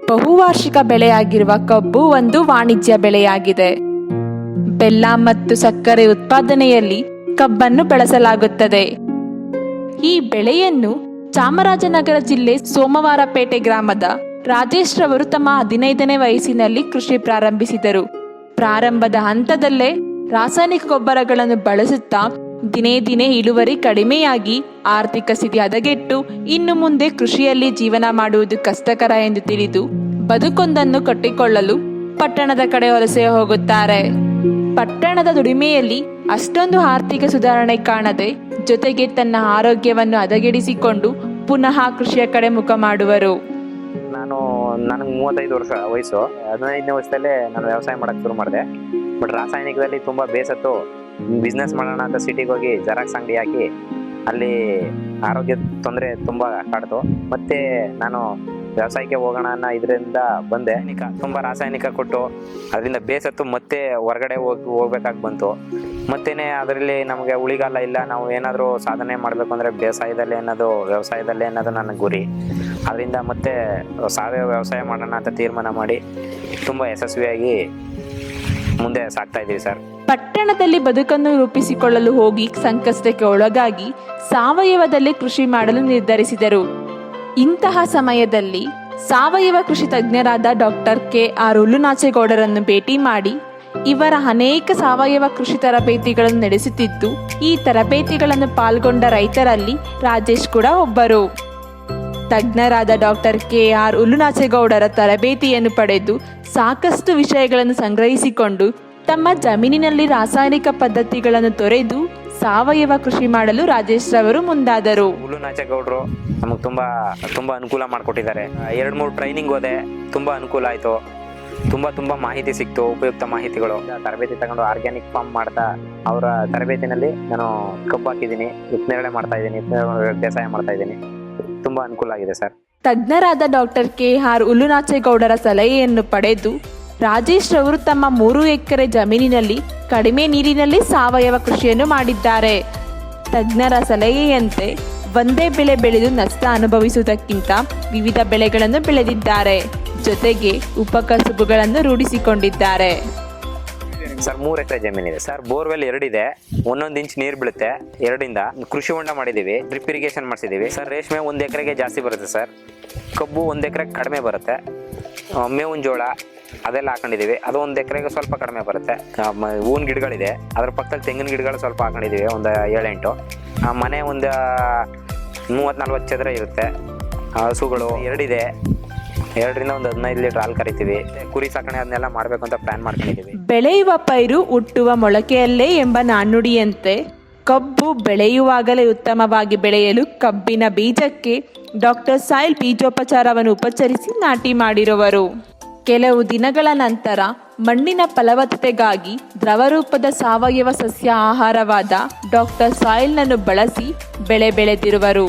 ಬಹುವಾರ್ಷಿಕ ಬೆಳೆಯಾಗಿರುವ ಕಬ್ಬು ಒಂದು ವಾಣಿಜ್ಯ ಬೆಳೆಯಾಗಿದೆ. ಬೆಲ್ಲ ಮತ್ತು ಸಕ್ಕರೆ ಉತ್ಪಾದನೆಯಲ್ಲಿ ಕಬ್ಬನ್ನು ಬೆಳೆಸಲಾಗುತ್ತದೆ. ಈ ಬೆಳೆಯನ್ನು ಚಾಮರಾಜನಗರ ಜಿಲ್ಲೆ ಸೋಮವಾರಪೇಟೆ ಗ್ರಾಮದ ರಾಜೇಶ್ ರವರು ತಮ್ಮ 15ನೇ ವಯಸ್ಸಿನಲ್ಲಿ ಕೃಷಿ ಪ್ರಾರಂಭಿಸಿದರು. ಪ್ರಾರಂಭದ ಹಂತದಲ್ಲೇ ರಾಸಾಯನಿಕ ಗೊಬ್ಬರಗಳನ್ನು ಬಳಸುತ್ತಾ ದಿನೇ ದಿನೇ ಇಳುವರಿ ಕಡಿಮೆಯಾಗಿ ಆರ್ಥಿಕ ಸ್ಥಿತಿ ಹದಗೆಟ್ಟು ಇನ್ನು ಮುಂದೆ ಕೃಷಿಯಲ್ಲಿ ಜೀವನ ಮಾಡುವುದು ಕಷ್ಟಕರ ಎಂದು ತಿಳಿದು ಬದುಕೊಂದನ್ನು ಕಟ್ಟಿಕೊಳ್ಳಲು ಪಟ್ಟಣದ ಕಡೆ ವಲಸೆ ಹೋಗುತ್ತಾರೆ. ಪಟ್ಟಣದ ದುಡಿಮೆಯಲ್ಲಿ ಅಷ್ಟೊಂದು ಆರ್ಥಿಕ ಸುಧಾರಣೆ ಕಾಣದೆ ಜೊತೆಗೆ ತನ್ನ ಆರೋಗ್ಯವನ್ನು ಹದಗೆಡಿಸಿಕೊಂಡು ಪುನಃ ಕೃಷಿಯ ಕಡೆ ಮುಖ ಮಾಡುವರು. ನನಗೆ 35 ವರ್ಷ ವಯಸ್ಸು. 15ನೇ ವಯಸ್ಸಲ್ಲೇ ನಾನು ವ್ಯವಸಾಯ ಮಾಡಕ್ಕೆ ಶುರು ಮಾಡಿದೆ. ಬಟ್ ರಾಸಾಯನಿಕದಲ್ಲಿ ತುಂಬ ಬೇಸತ್ತು ಬಿಸ್ನೆಸ್ ಮಾಡೋಣ ಅಂತ ಸಿಟಿಗೆ ಹೋಗಿ ಜೆರಾಕ್ಸ್ ಅಂಗಡಿ ಹಾಕಿ ಅಲ್ಲಿ ಆರೋಗ್ಯ ತೊಂದರೆ ತುಂಬ ಕಾಡ್ತು. ಮತ್ತೆ ನಾನು ವ್ಯವಸಾಯಕ್ಕೆ ಹೋಗೋಣ ಅನ್ನೋ ಇದರಿಂದ ಬಂದೆ. ತುಂಬ ರಾಸಾಯನಿಕ ಕೊಟ್ಟು ಅದರಿಂದ ಬೇಸತ್ತು ಮತ್ತೆ ಹೊರಗಡೆ ಹೋಗ್ಬೇಕಾಗಿ ಬಂತು. ಮತ್ತೇನೆ ಅದರಲ್ಲಿ ನಮಗೆ ಉಳಿಗಾಲ ಇಲ್ಲ. ನಾವು ಏನಾದರೂ ಸಾಧನೆ ಮಾಡಬೇಕು ಅಂದರೆ ಬೇಸಾಯದಲ್ಲೇ ಅನ್ನೋದು ವ್ಯವಸಾಯದಲ್ಲೇ ಅನ್ನೋದು ನನ್ನ ಗುರಿ. ಅದರಿಂದ ಮತ್ತೆ ಸಾವಯವ ವ್ಯವಸಾಯ ಮಾಡೋಣ ಅಂತ ತೀರ್ಮಾನ ಮಾಡಿ ತುಂಬ ಯಶಸ್ವಿಯಾಗಿ ಮುಂದೆ ಸಾಗ್ತಾ ಇದ್ದೀವಿ ಸರ್. ಪಟ್ಟಣದಲ್ಲಿ ಬದುಕನ್ನು ರೂಪಿಸಿಕೊಳ್ಳಲು ಹೋಗಿ ಸಂಕಷ್ಟಕ್ಕೆ ಒಳಗಾಗಿ ಸಾವಯವದಲ್ಲಿ ಕೃಷಿ ಮಾಡಲು ನಿರ್ಧರಿಸಿದರು. ಇಂತಹ ಸಮಯದಲ್ಲಿ ಸಾವಯವ ಕೃಷಿ ತಜ್ಞರಾದ ಡಾಕ್ಟರ್ KR ಹುಲ್ಲುನಾಚೇಗೌಡರನ್ನು ಭೇಟಿ ಮಾಡಿ ಇವರ ಅನೇಕ ಸಾವಯವ ಕೃಷಿ ತರಬೇತಿಗಳನ್ನು ನಡೆಸುತ್ತಿದ್ದು, ಈ ತರಬೇತಿಗಳನ್ನು ಪಾಲ್ಗೊಂಡ ರೈತರಲ್ಲಿ ರಾಜೇಶ್ ಕೂಡ ಒಬ್ಬರು. ತಜ್ಞರಾದ ಡಾಕ್ಟರ್ KR ಹುಲ್ಲುನಾಚೇಗೌಡರ ತರಬೇತಿಯನ್ನು ಪಡೆದು ಸಾಕಷ್ಟು ವಿಷಯಗಳನ್ನು ಸಂಗ್ರಹಿಸಿಕೊಂಡು ತಮ್ಮ ಜಮೀನಿನಲ್ಲಿ ರಾಸಾಯನಿಕ ಪದ್ಧತಿಗಳನ್ನು ತೊರೆದು ಸಾವಯವ ಕೃಷಿ ಮಾಡಲು ರಾಜೇಶ್ ರವರು ಮುಂದಾದರು. ಹುಲ್ಲುನಾಚೇಗೌಡರು ನಮಗೆ ತುಂಬ ಅನುಕೂಲ ಮಾಡಿಕೊಟ್ಟಿದ್ದಾರೆ. 2-3 ಟ್ರೈನಿಂಗ್ ಹೋದೆ, ತುಂಬ ಅನುಕೂಲ ಆಯಿತು. ತುಂಬ ಮಾಹಿತಿ ಸಿಕ್ತು, ಉಪಯುಕ್ತ ಮಾಹಿತಿಗಳು. ತರಬೇತಿ ತಗೊಂಡು ಆರ್ಗ್ಯಾನಿಕ್ ಫಾರ್ಮ್ ಮಾಡ್ತಾ ಅವರ ತರಬೇತಿನಲ್ಲಿ ನಾನು ಕಬ್ಬು ಹಾಕಿದ್ದೀನಿ, ನೇರಳೆ ಮಾಡ್ತಾ ಇದ್ದೀನಿ, ಬೇಸಾಯ ಮಾಡ್ತಾ ಇದ್ದೀನಿ. ತುಂಬ ಅನುಕೂಲ ಆಗಿದೆ ಸರ್. ತಜ್ಞರಾದ ಡಾಕ್ಟರ್ KR ಹುಲ್ಲುನಾಚೇಗೌಡರ ಸಲಹೆಯನ್ನು ಪಡೆದು ರಾಜೇಶ್ ರವರು ತಮ್ಮ 3 ಎಕರೆ ಜಮೀನಿನಲ್ಲಿ ಕಡಿಮೆ ನೀರಿನಲ್ಲಿ ಸಾವಯವ ಕೃಷಿಯನ್ನು ಮಾಡಿದ್ದಾರೆ. ತಜ್ಞರ ಸಲಹೆಯಂತೆ ಒಂದೇ ಬೆಳೆ ಬೆಳೆದು ನಷ್ಟ ಅನುಭವಿಸುವುದಕ್ಕಿಂತ ವಿವಿಧ ಬೆಳೆಗಳನ್ನು ಬೆಳೆದಿದ್ದಾರೆ. ಜೊತೆಗೆ ಉಪಕಸುಬುಗಳನ್ನು ರೂಢಿಸಿಕೊಂಡಿದ್ದಾರೆ. ಸರ್ 3 ಎಕರೆ ಜಮೀನಿದೆ ಸರ್. ಬೋರ್ವೆಲ್ 2 ಇದೆ, 1 ಇಂಚ್ ನೀರು ಬೀಳುತ್ತೆ. 2ರಿಂದ ಕೃಷಿ ಹೊಂಡ ಮಾಡಿದ್ದೀವಿ, ಡ್ರಿಪ್ ಇರಿಗೇಷನ್ ಮಾಡಿಸಿದ್ದೀವಿ ಸರ್. ರೇಷ್ಮೆ 1 ಎಕರೆಗೆ ಜಾಸ್ತಿ ಬರುತ್ತೆ ಸರ್. ಕಬ್ಬು 1 ಎಕರೆಗೆ ಕಡಿಮೆ ಬರುತ್ತೆ. ಮೇವಿನ ಜೋಳ ಅದೆಲ್ಲ ಹಾಕೊಂಡಿದ್ದೀವಿ, ಅದು 1 ಎಕರೆಗೆ ಸ್ವಲ್ಪ ಕಡಿಮೆ ಬರುತ್ತೆ. ಹೂವಿನ ಗಿಡಗಳಿದೆ, ಅದ್ರ ಪಕ್ಕದಲ್ಲಿ ತೆಂಗಿನ ಗಿಡಗಳು ಸ್ವಲ್ಪ ಹಾಕೊಂಡಿದ್ದೀವಿ, ಒಂದು 7-8. ಮನೆ ಒಂದು 30-40 ಚದರ ಇರುತ್ತೆ. ಹಸುಗಳು 2 ಇದೆ, 2ರಿಂದ ಒಂದು 15 ಲೀಟರ್ ಹಾಲು ಕರಿತೀವಿ. ಕುರಿ ಸಾಕಣೆ ಅದನ್ನೆಲ್ಲ ಮಾಡಬೇಕು ಅಂತ ಪ್ಲಾನ್ ಮಾಡ್ಕೊಂಡಿದ್ದೀವಿ. ಬೆಳೆಯುವ ಪೈರು ಹುಟ್ಟುವ ಮೊಳಕೆಯಲ್ಲೇ ಎಂಬ ನಾಣ್ಣುಡಿಯಂತೆ ಕಬ್ಬು ಬೆಳೆಯುವಾಗಲೇ ಉತ್ತಮವಾಗಿ ಬೆಳೆಯಲು ಕಬ್ಬಿನ ಬೀಜಕ್ಕೆ ಡಾಕ್ಟರ್ ಸಾಯಿಲ್ ಬೀಜೋಪಚಾರವನ್ನು ಉಪಚರಿಸಿ ನಾಟಿ ಮಾಡಿರುವರು. ಕೆಲವು ದಿನಗಳ ನಂತರ ಮಣ್ಣಿನ ಫಲವತ್ತತೆಗಾಗಿ ದ್ರವರೂಪದ ಸಾವಯವ ಸಸ್ಯ ಆಹಾರವಾದ ಡಾಕ್ಟರ್ ಸಾಯಿಲ್ನನ್ನು ಬಳಸಿ ಬೆಳೆ ಬೆಳೆದಿರುವರು.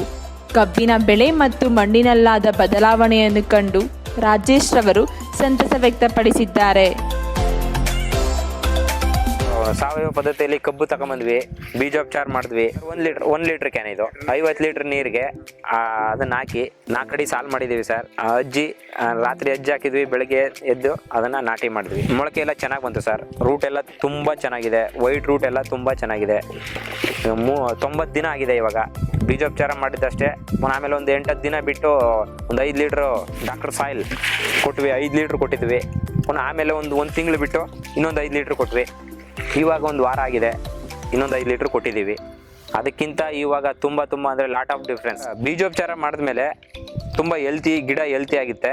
ಕಬ್ಬಿನ ಬೆಳೆ ಮತ್ತು ಮಣ್ಣಿನಲ್ಲಾದ ಬದಲಾವಣೆಯನ್ನು ಕಂಡು ರಾಜೇಶ್ ರವರು ಸಂತಸ ವ್ಯಕ್ತಪಡಿಸಿದ್ದಾರೆ. ಸಾವಯವ ಪದ್ಧತಿಯಲ್ಲಿ ಕಬ್ಬು ತಗೊಂಬಂದ್ವಿ, ಬೀಜೋಪಚಾರ ಮಾಡಿದ್ವಿ. 1 ಲೀಟರ್ ಕ್ಯಾನ್ ಇದು 50 ಲೀಟರ್ ನೀರಿಗೆ ಅದನ್ನ ಹಾಕಿ 4 ಅಡಿ ಸಾಲು ಮಾಡಿದ್ದೀವಿ ಸರ್. ರಾತ್ರಿ ಅಜ್ಜಿ ಹಾಕಿದ್ವಿ, ಬೆಳಗ್ಗೆ ಎದ್ದು ಅದನ್ನ ನಾಟಿ ಮಾಡಿದ್ವಿ. ಮೊಳಕೆ ಎಲ್ಲ ಚೆನ್ನಾಗಿ ಬಂತು ಸರ್. ರೂಟ್ ಎಲ್ಲ ತುಂಬ ಚೆನ್ನಾಗಿದೆ, ವೈಟ್ ರೂಟ್ ಎಲ್ಲ ತುಂಬ ಚೆನ್ನಾಗಿದೆ. 90 ದಿನ ಆಗಿದೆ ಇವಾಗ ಬೀಜೋಪಚಾರ ಮಾಡಿದ್ದಷ್ಟೇ. ಆಮೇಲೆ ಒಂದು 8-10 ದಿನ ಬಿಟ್ಟು ಒಂದು 5 ಲೀಟ್ರು ಡಾಕ್ಟರ್ ಸಾಯಿಲ್ ಕೊಟ್ವಿ, 5 ಲೀಟ್ರ್ ಕೊಟ್ಟಿದ್ವಿ. ಆಮೇಲೆ ಒಂದು ತಿಂಗಳು ಬಿಟ್ಟು ಇನ್ನೊಂದು 5 ಲೀಟ್ರ್ ಕೊಟ್ವಿ. ಇವಾಗ 1 ವಾರ ಆಗಿದೆ, ಇನ್ನೊಂದು 5 ಲೀಟ್ರ್ ಕೊಟ್ಟಿದ್ದೀವಿ. ಅದಕ್ಕಿಂತ ಇವಾಗ ತುಂಬ ಅಂದರೆ ಲಾಟ್ ಆಫ್ ಡಿಫ್ರೆನ್ಸ್. ಬೀಜೋಪಚಾರ ಮಾಡಿದ್ಮೇಲೆ ತುಂಬ ಗಿಡ ಹೆಲ್ತಿ ಆಗುತ್ತೆ.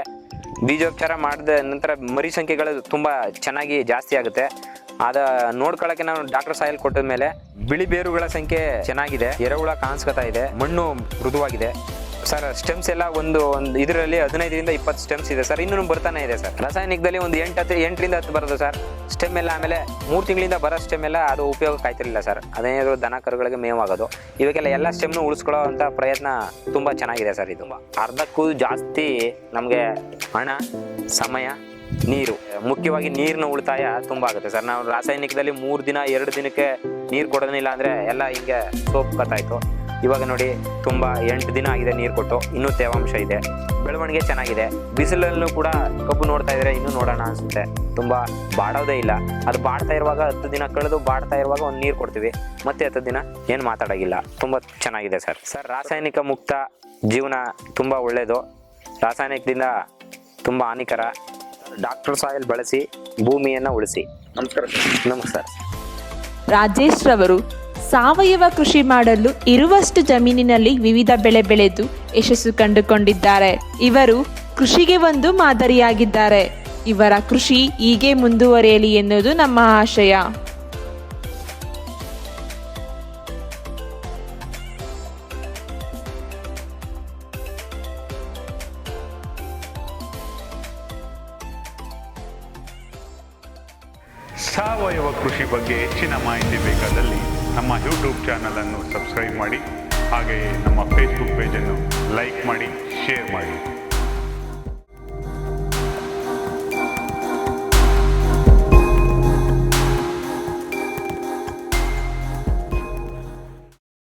ಬೀಜೋಪಚಾರ ಮಾಡಿದ ನಂತರ ಮರಿ ಸಂಖ್ಯೆಗಳು ತುಂಬ ಚೆನ್ನಾಗಿ ಜಾಸ್ತಿ ಆಗುತ್ತೆ. ನೋಡ್ಕೊಳ್ಳೋಕೆ ನಾವು ಡಾಕ್ಟರ್ ಸಾಯಿಲ್ ಕೊಟ್ಟಿದ ಮೇಲೆ ಬಿಳಿ ಬೇರುಗಳ ಸಂಖ್ಯೆ ಚೆನ್ನಾಗಿದೆ, ಎರೆಹುಳ ಕಾಣಿಸ್ಕೊತಾ ಇದೆ, ಮಣ್ಣು ಮೃದುವಾಗಿದೆ ಸರ್. ಸ್ಟೆಮ್ಸ್ ಎಲ್ಲ ಒಂದು ಇದರಲ್ಲಿ 15ರಿಂದ 20 ಸ್ಟೆಮ್ಸ್ ಇದೆ ಸರ್. ಇನ್ನೂ ಬರ್ತಾನೆ ಇದೆ ಸರ್. ರಾಸಾಯನಿಕದಲ್ಲಿ ಒಂದು 8ರಿಂದ 10 ಬರೋದು ಸರ್ ಸ್ಟೆಮ್ ಎಲ್ಲ. ಆಮೇಲೆ 3 ತಿಂಗಳಿಂದ ಬರೋ ಸ್ಟೆಮ್ ಎಲ್ಲ ಅದು ಉಪಯೋಗಕ್ಕೆ ಆಯ್ತಿರಲಿಲ್ಲ ಸರ್. ಅದೇನಾದ್ರು ದನ ಕರುಗಳಿಗೆ ಮೇವಾಗೋದು. ಇವಾಗೆಲ್ಲ ಎಲ್ಲ ಸ್ಟೆಮ್ನು ಉಳಿಸ್ಕೊಳ್ಳೋ ಅಂತ ಪ್ರಯತ್ನ ತುಂಬ ಚೆನ್ನಾಗಿದೆ ಸರ್. ಇದು ಅರ್ಧಕ್ಕೂ ಜಾಸ್ತಿ ನಮಗೆ ಹಣ, ಸಮಯ, ನೀರು, ಮುಖ್ಯವಾಗಿ ನೀರಿನ ಉಳಿತಾಯ ತುಂಬ ಆಗುತ್ತೆ ಸರ್. ನಾವು ರಾಸಾಯನಿಕದಲ್ಲಿ 3 ದಿನ 2 ದಿನಕ್ಕೆ ನೀರು ಕೊಡೋದಿಲ್ಲ ಅಂದರೆ ಎಲ್ಲ ಹಿಂಗೆ ಸೋಪ್ ಕತ್ತಾಯಿತು. ಇವಾಗ ನೋಡಿ ತುಂಬ 8 ದಿನ ಆಗಿದೆ ನೀರು ಕೊಟ್ಟು, ಇನ್ನೂ ತೇವಾಂಶ ಇದೆ, ಬೆಳವಣಿಗೆ ಚೆನ್ನಾಗಿದೆ. ಬಿಸಿಲಲ್ಲೂ ಕೂಡ ಕಬ್ಬು ನೋಡ್ತಾ ಇದ್ರೆ ಇನ್ನೂ ನೋಡೋಣ ಅನಿಸುತ್ತೆ. ತುಂಬ ಬಾಡೋದೇ ಇಲ್ಲ. ಅದು ಬಾಡ್ತಾ ಇರುವಾಗ 10 ದಿನ ಕಳೆದು ಬಾಡ್ತಾ ಇರುವಾಗ ಒಂದು ನೀರು ಕೊಡ್ತೀವಿ, ಮತ್ತೆ 10 ದಿನ ಏನು ಮಾತಾಡೋಗಿಲ್ಲ. ತುಂಬ ಚೆನ್ನಾಗಿದೆ ಸರ್. ರಾಸಾಯನಿಕ ಮುಕ್ತ ಜೀವನ ತುಂಬ ಒಳ್ಳೆಯದು. ರಾಸಾಯನಿಕದಿಂದ ತುಂಬ ಹಾನಿಕರ. ಡಾಕ್ಟರ್ ಸಾಯಿಲ್ ಬಳಸಿ ಭೂಮಿಯನ್ನು ಉಳಿಸಿ. ನಮಸ್ಕಾರ. ನಮಸ್ಕಾರ. ರಾಜೇಶ್ ರವರು ಸಾವಯವ ಕೃಷಿ ಮಾಡಲು ಇರುವಷ್ಟು ಜಮೀನಿನಲ್ಲಿ ವಿವಿಧ ಬೆಳೆ ಬೆಳೆದು ಯಶಸ್ಸು ಕಂಡುಕೊಂಡಿದ್ದಾರೆ. ಇವರು ಕೃಷಿಗೆ ಒಂದು ಮಾದರಿಯಾಗಿದ್ದಾರೆ. ಇವರ ಕೃಷಿ ಹೀಗೆ ಮುಂದುವರಿಯಲಿ ಎನ್ನುವುದು ನಮ್ಮ ಆಶಯ. ಸಾವಯವ ಕೃಷಿ ಬಗ್ಗೆ ಹೆಚ್ಚಿನ ಮಾಹಿತಿ ಬೇಕಾದಲ್ಲಿ ನಮ್ಮ ಯೂಟ್ಯೂಬ್ ಚಾನಲನ್ನು ಸಬ್ಸ್ಕ್ರೈಬ್ ಮಾಡಿ, ಹಾಗೆಯೇ ನಮ್ಮ ಫೇಸ್ಬುಕ್ ಪೇಜನ್ನು ಲೈಕ್ ಮಾಡಿ, ಶೇರ್ ಮಾಡಿ.